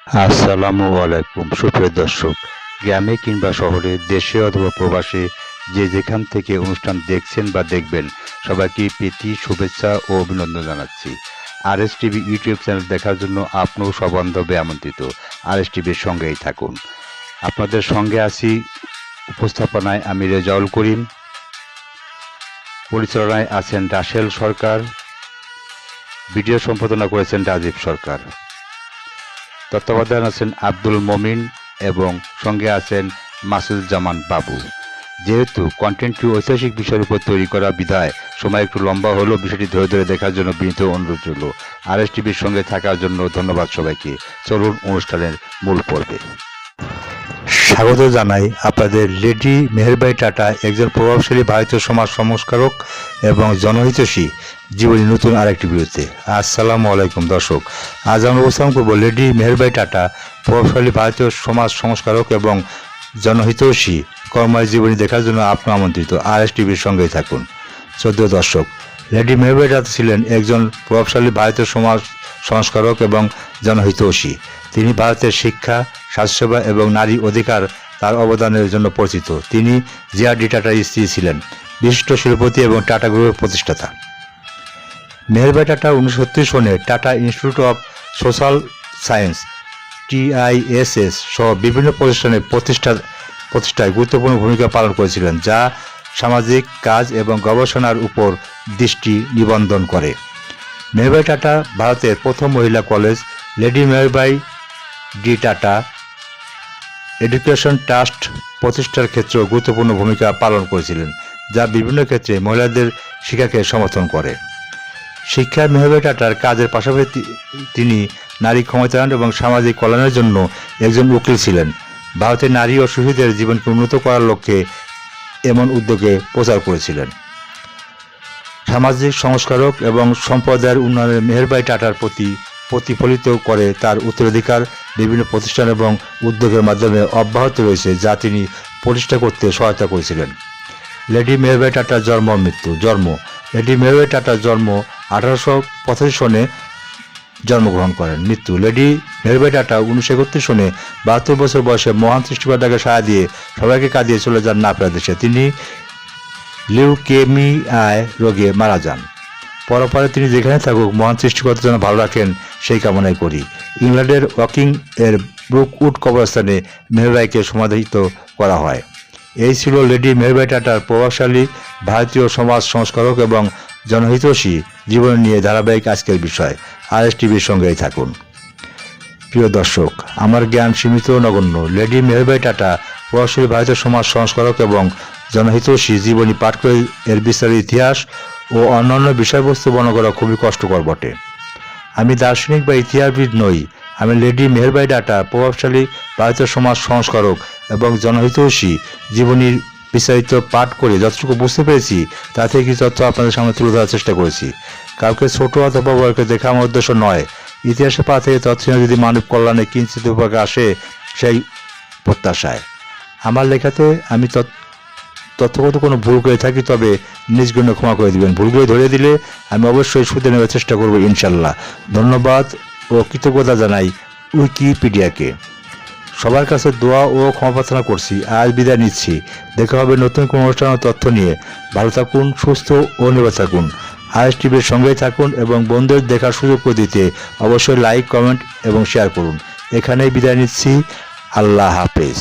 আসসালামু আলাইকুম সুপ্রিয় দর্শক, গ্রামে কিংবা শহরে, দেশে অথবা প্রবাসে, যে যেখান থেকে অনুষ্ঠান দেখছেন বা দেখবেন, সবাইকে প্রীতি শুভেচ্ছা ও অভিনন্দন জানাচ্ছি। আরএস টিভি ইউটিউব চ্যানেল দেখার জন্য আপনিও সবান্ধবে আমন্ত্রিত। আরএস টিভির সঙ্গেই থাকুন। আপনাদের সঙ্গে আছি উপস্থাপনায় আমি রেজাউল করিম, পরিচালনায় আছেন রাসেল সরকার, ভিডিও সম্পাদনা করেছেন রাজীব সরকার, তত্ত্বাবধান আছেন আব্দুল মমিন এবং সঙ্গে আছেন মাসুদুজ্জামান বাবু। যেহেতু কন্টেন্টটি ঐতিহাসিক বিষয়ের উপর তৈরি করা বিধায় সময় একটু লম্বা হলেও বিষয়টি ধরে ধরে দেখার জন্য বিনীত অনুরোধ রইল। আরএস টিভির সঙ্গে থাকার জন্য ধন্যবাদ সবাইকে। চলুন অনুষ্ঠানের মূল পর্বে। স্বাগত জানাই আপনাদের লেডি মেহেরবাই টাটা, একজন প্রভাবশালী ভারতীয় সমাজ সংস্কারক এবং জনহিতৈষী জীবনী নতুন আরেকটি ভিডিওতে। আসসালামু আলাইকুম দর্শক, আজ আমরা উপস্থাপন করব লেডি মেহেরবাই টাটা, প্রভাবশালী ভারতীয় সমাজ সংস্কারক এবং জনহিতৈষী কর্মময় জীবনী দেখার জন্য আপনি আমন্ত্রিত। আরএস টিভির সঙ্গেই থাকুন। শ্রদ্ধেয় দর্শক, লেডি মেহেরবাই টাটা ছিলেন একজন প্রভাবশালী ভারতীয় সমাজ সংস্কারক এবং জনহিতৈষী। তিনি ভারতের শিক্ষা, স্বাস্থ্যসেবা এবং নারী অধিকার তার অবদানের জন্য পরিচিত। তিনি জে.আর.ডি. টাটার স্ত্রী ছিলেন, বিশিষ্ট শিল্পপতি এবং টাটা গ্রুপের প্রতিষ্ঠাতা। মেহেরবাই টাটা 1936 সনে tata institute of social science TISS সহ বিভিন্ন প্রতিষ্ঠানের প্রতিষ্ঠায় গুরুত্বপূর্ণ ভূমিকা পালন করেছিলেন, যা সামাজিক কাজ এবং গবেষণার উপর দৃষ্টি নিবন্ধন করে। মেহেরবাই টাটা ভারতের প্রথম মহিলা college lady Meherbai D Tata education trust প্রতিষ্ঠার ক্ষেত্রেও গুরুত্বপূর্ণ ভূমিকা পালন করেছিলেন, যা বিভিন্ন ক্ষেত্রে মহিলাদের শিক্ষাকে সমর্থন করে। শিক্ষায় মেহেরবাই টাটার কাজের পাশাপাশি তিনি নারী ক্ষমতায়ন এবং সামাজিক কল্যাণের জন্য একজন উকিল ছিলেন। ভারতের নারী ও শিশুদের জীবনকে উন্নত করার লক্ষ্যে এমন উদ্যোগে প্রচার করেছিলেন। সামাজিক সংস্কারক এবং সম্প্রদায়ের উন্নয়নে মেহেরবাই টাটার প্রতি প্রতিফলিত করে তার উত্তরাধিকার বিভিন্ন প্রতিষ্ঠান এবং উদ্যোগের মাধ্যমে অব্যাহত রয়েছে, যা তিনি প্রতিষ্ঠা করতে সহায়তা করেছিলেন। লেডি মেহেরবাই টাটার জন্ম মৃত্যু। জন্ম: লেডি মেহেরবাই টাটার জন্ম 1885 সনে জন্মগ্রহণ করেন। মৃত্যু: লেডি মেহেরবাই টাটা 1931 সনে 72 বছর বয়সে মহান সৃষ্টিকর্তাকে সাড়া দিয়ে সবাইকে কাঁদিয়ে চলে যান না ফেরা দেশে। তিনি লিউকেমিয়ায় রোগে মারা যান। পরপরে তিনি যেখানে থাকুক মহান সৃষ্টিকর্তা যেন ভালো রাখেন সেই কামনাই করি। ইংল্যান্ডের ওয়াকিং এর ব্রুকউড কবরস্থানে মেহেরবাইকে সমাধিত করা হয়। এই ছিল লেডি মেহেরবাই টাটার প্রভাবশালী ভারতীয় সমাজ সংস্কারক এবং জনহিতৈষী জীবন নিয়ে ধারাবাহিক আজকের বিষয়। আরএস টিভির সঙ্গেই থাকুন। প্রিয় দর্শক, আমার জ্ঞান সীমিত নগণ্য। লেডি মেহেরবাই টাটা প্রভাবশালী ভারতীয় সমাজ সংস্কারক এবং জনহিতৈষী জীবনী পাঠ করে এর বিস্তারিত ইতিহাস ও অন্যান্য বিষয়বস্তু বর্ণনা করা খুবই কষ্টকর বটে। আমি দার্শনিক বা ইতিহাসবিদ নই। আমি লেডি মেহেরবাই টাটা প্রভাবশালী ভারতীয় সমাজ সংস্কারক এবং জনহিতৈষী জীবনীর বিস্তারিত পাঠ করে যতটুকু বুঝতে পেরেছি তা থেকে কিছু তথ্য আপনাদের সামনে তুলে ধরার চেষ্টা করেছি। কাউকে ছোট অথবা বড়কে দেখা আমার উদ্দেশ্য নয়। ইতিহাসের পা থেকে তথ্য যদি মানব কল্যাণে কিঞ্চিত উপকার আসে সেই প্রত্যাশায়। আমার লেখাতে আমি তথ্যগত কোনো ভুল করে থাকি তবে নিজগুণ ক্ষমা করে দিবেন। ভুলগুলো ধরে দিলে আমি অবশ্যই শুধরে নেওয়ার চেষ্টা করব ইনশাল্লাহ। ধন্যবাদ ও কৃতজ্ঞতা জানাই উইকিপিডিয়াকে। সবার কাছে দোয়া ও ক্ষমা প্রার্থনা করছি। আজ বিদায় নিচ্ছি। দেখা হবে নতুন কোনো অনুষ্ঠানের তথ্য নিয়ে। ভালো থাকুন, সুস্থ ও নিরাপদ থাকুন। আরএস টিভির সঙ্গেই থাকুন এবং বন্ধুদের দেখার সুযোগ করে দিতে অবশ্যই লাইক, কমেন্ট এবং শেয়ার করুন। এখানেই বিদায় নিচ্ছি। আল্লাহ হাফেজ।